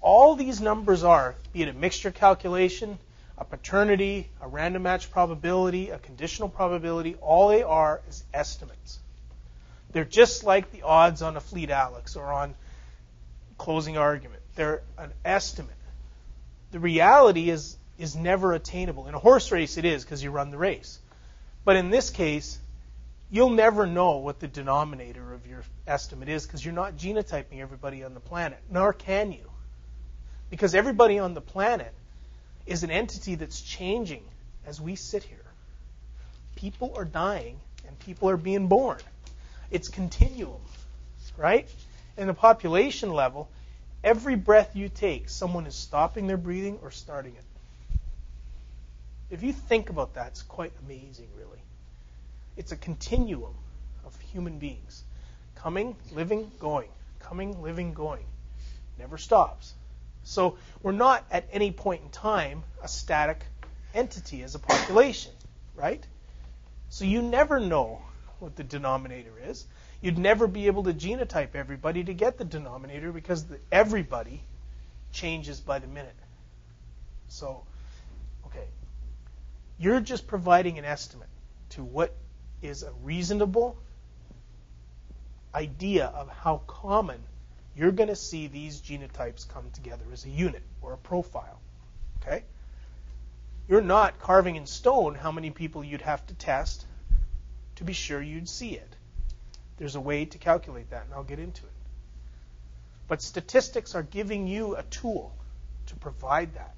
all these numbers are, be it a mixture calculation, a paternity, a random match probability, a conditional probability, all they are is estimates. They're just like the odds on a fleet Alex or on closing argument. They're an estimate. The reality is never attainable. In a horse race it is because you run the race. But in this case, you'll never know what the denominator of your estimate is because you're not genotyping everybody on the planet, nor can you. Because everybody on the planet is an entity that's changing as we sit here. People are dying and people are being born. It's continuum, right? In the population level, every breath you take, someone is stopping their breathing or starting it. If you think about that, it's quite amazing, really. It's a continuum of human beings. Coming, living, going. Coming, living, going. Never stops. So we're not at any point in time a static entity as a population, right? So you never know what the denominator is. You'd never be able to genotype everybody to get the denominator because everybody changes by the minute. So, okay. You're just providing an estimate to what is a reasonable idea of how common you're going to see these genotypes come together as a unit or a profile. Okay? You're not carving in stone how many people you'd have to test to be sure you'd see it. There's a way to calculate that, and I'll get into it. But statistics are giving you a tool to provide that.